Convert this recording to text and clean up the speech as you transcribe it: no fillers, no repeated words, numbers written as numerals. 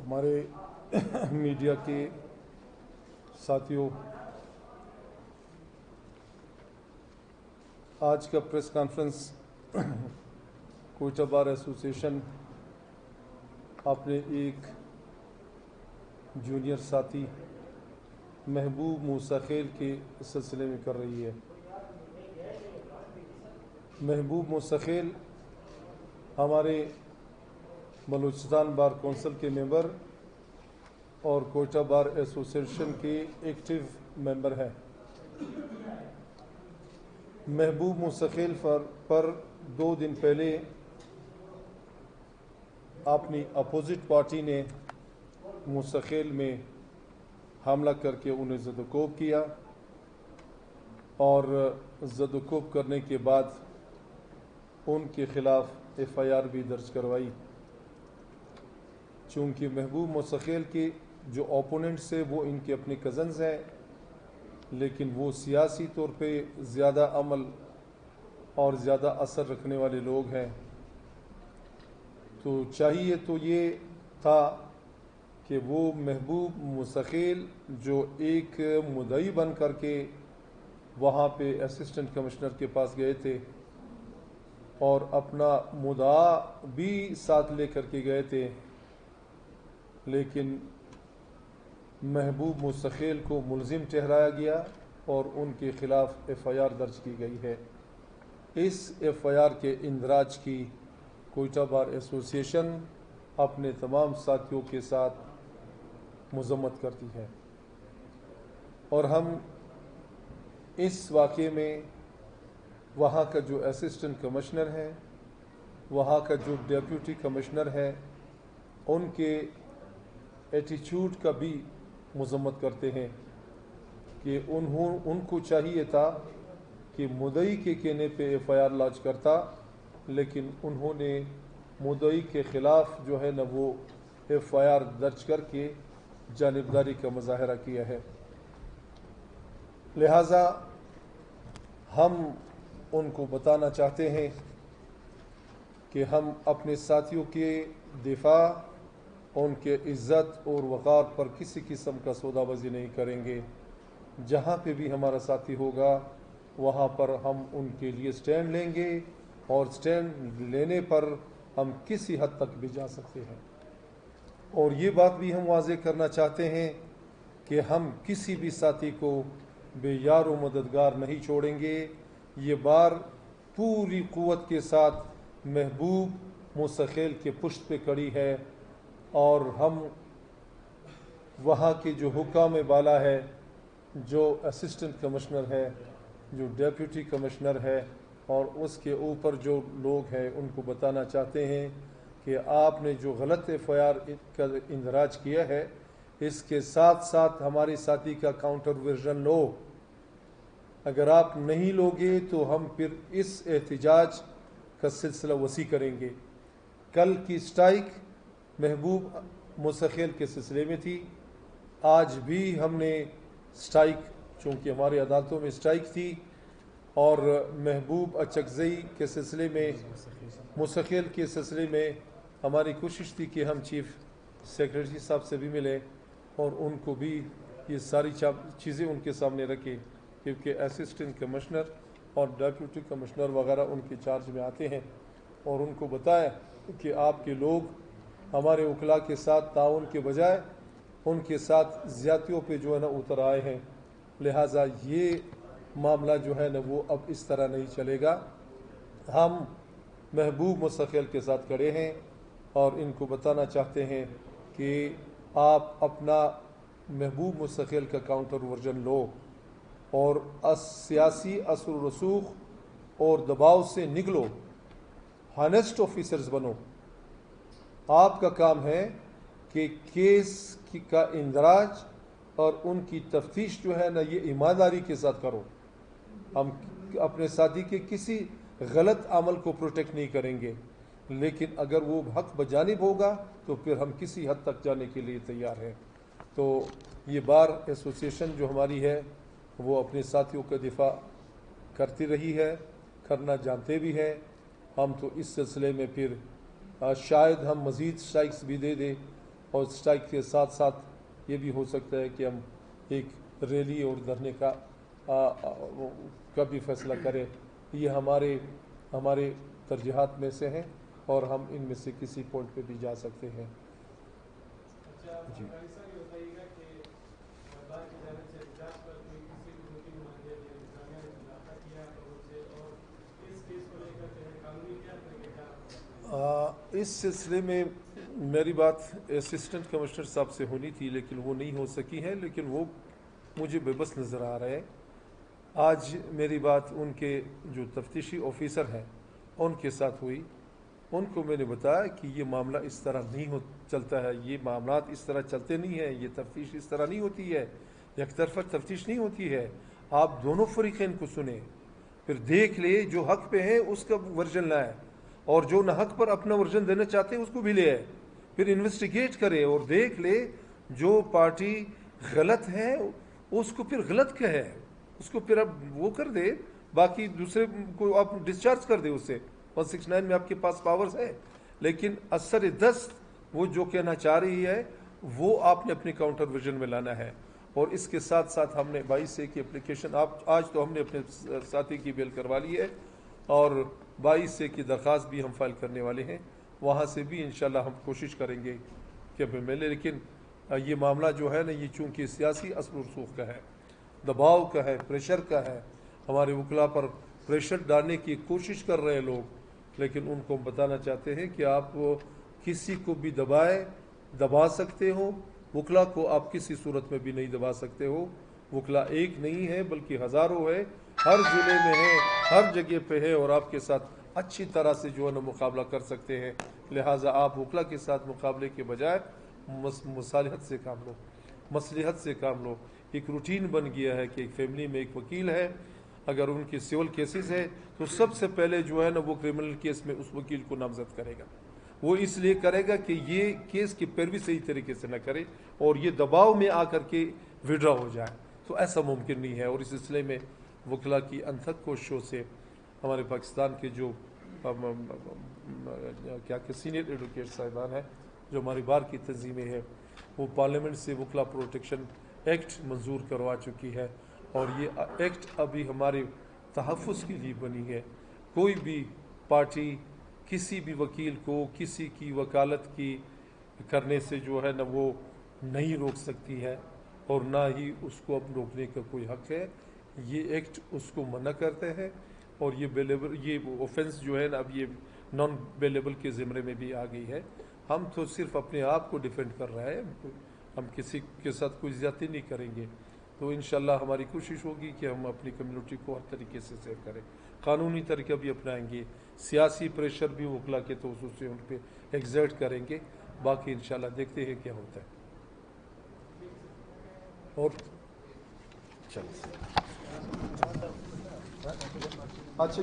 ہمارے میڈیا کے ساتھیوں، آج کا press conference Quetta bar association اپنے ایک جونیئر ساتھی محبوب موسیٰ خیل کے سلسلے میں کر رہی ہے۔ محبوب موسیٰ خیل ہمارے بلوچستان بار کونسل کے ممبر اور کوئٹہ بار ایسوسیشن کے ایکٹیو ممبر ہیں۔ محبوب موسیٰ خیل پر 2 دن پہلے اپنی اپوزٹ پارٹی نے موسیٰ خیل میں حملہ کر کے انہیں زد و کوب کیا اور زد و کوب کرنے کے بعد ان کے خلاف FIR بھی درج کروائی۔ چونکہ محبوب موسیٰ خیل کے جو اوپوننٹس ہیں وہ ان کے اپنے کزنز ہیں، لیکن وہ سیاسی طور پہ زیادہ عمل اور زیادہ اثر رکھنے والے لوگ ہیں، تو چاہیے تو یہ تھا کہ وہ محبوب موسیٰ خیل جو ایک مدعی بن کر کے وہاں پہ اسسٹنٹ کمشنر کے پاس گئے تھے اور اپنا مدعا بھی ساتھ لے کر کے گئے تھے، لیکن محبوب موسیٰ خیل کو ملزم ٹھہرایا گیا اور ان کے خلاف FIR درج کی گئی ہے۔ اس FIR کے اندراج کی کوئٹہ بار ایسوسیشن اپنے تمام ساتھیوں کے ساتھ مذمت کرتی ہے، اور ہم اس واقعے میں وہاں کا جو اسسٹنٹ کمشنر ہے، وہاں کا جو ڈیپیوٹی کمشنر ہے، ان کے ایٹیچیوڈ کا بھی مذمت کرتے ہیں کہ ان کو چاہیے تھا کہ مدعی کے کہنے پہ FIR لانچ کرتا، لیکن انہوں نے مدعی کے خلاف جو ہے نا وہ FIR درج کر کے جانبداری کا مظاہرہ کیا ہے۔ لہٰذا ہم ان کو بتانا چاہتے ہیں کہ ہم اپنے ساتھیوں کے دفاع، ان کے عزت اور وقار پر کسی قسم کا سودا بازی نہیں کریں گے۔ جہاں پہ بھی ہمارا ساتھی ہوگا وہاں پر ہم ان کے لیے سٹینڈ لیں گے، اور سٹینڈ لینے پر ہم کسی حد تک بھی جا سکتے ہیں۔ اور یہ بات بھی ہم واضح کرنا چاہتے ہیں کہ ہم کسی بھی ساتھی کو بے یار و مددگار نہیں چھوڑیں گے۔ یہ بار پوری قوت کے ساتھ محبوب موسیٰ خیل کے پشت پہ کھڑی ہے، اور ہم وہاں کے جو حکام بالا ہے، جو اسسٹنٹ کمشنر ہے، جو ڈیپیوٹی کمشنر ہے، اور اس کے اوپر جو لوگ ہیں، ان کو بتانا چاہتے ہیں کہ آپ نے جو غلط FIR کا اندراج کیا ہے، اس کے ساتھ ساتھ ہمارے ساتھی کا کاؤنٹر ورژن لو۔ اگر آپ نہیں لوگے تو ہم پھر اس احتجاج کا سلسلہ وسیع کریں گے۔ کل کی سٹرائک محبوب موسیٰ خیل کے سلسلے میں تھی، آج بھی ہم نے سٹرائک، چونکہ ہمارے عدالتوں میں سٹرائک تھی، اور محبوب اچکزئی کے سلسلے میں، موسیٰ خیل کے سلسلے میں ہماری کوشش تھی کہ ہم چیف سیکریٹری صاحب سے بھی ملیں اور ان کو بھی یہ ساری چیزیں ان کے سامنے رکھیں، کیونکہ اسسٹنٹ کمشنر اور ڈیپیوٹی کمشنر وغیرہ ان کے چارج میں آتے ہیں، اور ان کو بتایا کہ آپ کے لوگ ہمارے وکلاء کے ساتھ تعاون کے بجائے ان کے ساتھ زیادتیوں پہ جو ہے نا اتر آئے ہیں۔ لہٰذا یہ معاملہ جو ہے نا وہ اب اس طرح نہیں چلے گا۔ ہم محبوب موسیٰ خیل کے ساتھ کھڑے ہیں اور ان کو بتانا چاہتے ہیں کہ آپ اپنا محبوب موسیٰ خیل کا کاؤنٹر ورژن لو، اور سیاسی اثر و رسوخ اور دباؤ سے نکلو، ہانسٹ آفیسرز بنو۔ آپ کا کام ہے کہ کیس کا اندراج اور ان کی تفتیش جو ہے نا یہ ایمانداری کے ساتھ کرو۔ ہم اپنے ساتھی کے کسی غلط عمل کو پروٹیکٹ نہیں کریں گے، لیکن اگر وہ حق بجانب ہوگا تو پھر ہم کسی حد تک جانے کے لیے تیار ہیں۔ تو یہ بار ایسوسیشن جو ہماری ہے وہ اپنے ساتھیوں کا دفاع کرتی رہی ہے، کرنا جانتے بھی ہیں۔ ہم تو اس سلسلے میں پھر شاید ہم مزید سٹرائکس بھی دے دیں، اور اسٹرائک کے ساتھ ساتھ یہ بھی ہو سکتا ہے کہ ہم ایک ریلی اور دھرنے کا بھی فیصلہ کریں. یہ ہمارے ترجیحات میں سے ہیں اور ہم ان میں سے کسی پوائنٹ پہ بھی جا سکتے ہیں. جی اس سلسلے میں میری بات اسسٹنٹ کمشنر صاحب سے ہونی تھی لیکن وہ نہیں ہو سکی ہے, لیکن وہ مجھے بے بس نظر آ رہا ہے. آج میری بات ان کے جو تفتیشی آفیسر ہیں ان کے ساتھ ہوئی. ان کو میں نے بتایا کہ یہ معاملہ اس طرح نہیں چلتا ہے, یہ معاملات اس طرح چلتے نہیں ہیں, یہ تفتیش اس طرح نہیں ہوتی ہے, یک طرفہ تفتیش نہیں ہوتی ہے. آپ دونوں فریقین کو سنیں, پھر دیکھ لے جو حق پہ ہے اس کا ورژن لائے اور جو نہ حق پر اپنا ورژن دینا چاہتے ہیں اس کو بھی لے آئے. پھر انویسٹیگیٹ کرے اور دیکھ لے جو پارٹی غلط ہے اس کو پھر غلط کہے, اس کو پھر اب وہ کر دے, باقی دوسرے کو آپ ڈسچارج کر دے. اس سے 169 میں آپ کے پاس پاورز ہے, لیکن اثر دست وہ جو کہنا چاہ رہی ہے وہ آپ نے اپنے کاؤنٹر ویژن میں لانا ہے. اور اس کے ساتھ ساتھ ہم نے 22 کی اپلیکیشن آج تو ہم نے اپنے ساتھی کی بیل کروا لی ہے اور 22 کی درخواست بھی ہم فائل کرنے والے ہیں. وہاں سے بھی انشاءاللہ ہم کوشش کریں گے کہ ہمیں ملے, لیکن یہ معاملہ جو ہے نا یہ چونکہ سیاسی اثر و رسوخ کا ہے, دباؤ کا ہے, پریشر کا ہے, ہمارے وکلاء پر پریشر ڈالنے کی کوشش کر رہے ہیں لوگ, لیکن ان کو ہم بتانا چاہتے ہیں کہ آپ کسی کو بھی دبا سکتے ہو, وکلاء کو آپ کسی صورت میں بھی نہیں دبا سکتے ہو. وکلاء ایک نہیں ہے بلکہ ہزاروں ہے, ہر ضلع میں ہے, ہر جگہ پہ ہے, اور آپ کے ساتھ اچھی طرح سے جو ہے نا مقابلہ کر سکتے ہیں. لہٰذا آپ وکلاء کے ساتھ مقابلے کے بجائے مصالحت سے کام لو, مصلحت سے کام لو. ایک روٹین بن گیا ہے کہ ایک فیملی میں ایک وکیل ہے, اگر ان کی سول کیسز ہے تو سب سے پہلے جو ہے نا وہ کرمنل کیس میں اس وکیل کو نامزد کرے گا. وہ اس لیے کرے گا کہ یہ کیس کی پیروی صحیح طریقے سے نہ کرے اور یہ دباؤ میں آ کر کے وڈرا ہو جائے, تو ایسا ممکن نہیں ہے. اور اس سلسلے میں وکلاء کی انتھک کوششوں سے ہمارے پاکستان کے جو کیا کہ سینئر ایڈوکیٹ صاحبان ہیں, جو ہماری بار کی تنظیمیں ہیں, وہ پارلیمنٹ سے وکلاء پروٹیکشن ایکٹ منظور کروا چکی ہے, اور یہ ایکٹ ابھی ہمارے تحفظ کے لیے بنی ہے. کوئی بھی پارٹی کسی بھی وکیل کو کسی کی وکالت کی کرنے سے جو ہے نا وہ نہیں روک سکتی ہے, اور نہ ہی اس کو اب روکنے کا کوئی حق ہے. یہ ایکٹ اس کو منع کرتے ہیں, اور یہ اوفنس جو ہے نا اب یہ نان بیلیبل کے زمرے میں بھی آ گئی ہے. ہم تو صرف اپنے آپ کو ڈیفینڈ کر رہے ہیں, ہم کسی کے ساتھ کوئی زیادتی نہیں کریں گے. تو انشاءاللہ ہماری کوشش ہوگی کہ ہم اپنی کمیونٹی کو ہر طریقے سے سیو کریں, قانونی طریقہ بھی اپنائیں گے, سیاسی پریشر بھی وکلاء کے توسط سے ان پہ ایگزرٹ کریں گے. باقی انشاءاللہ دیکھتے ہیں کیا ہوتا ہے. اور چلو اچھا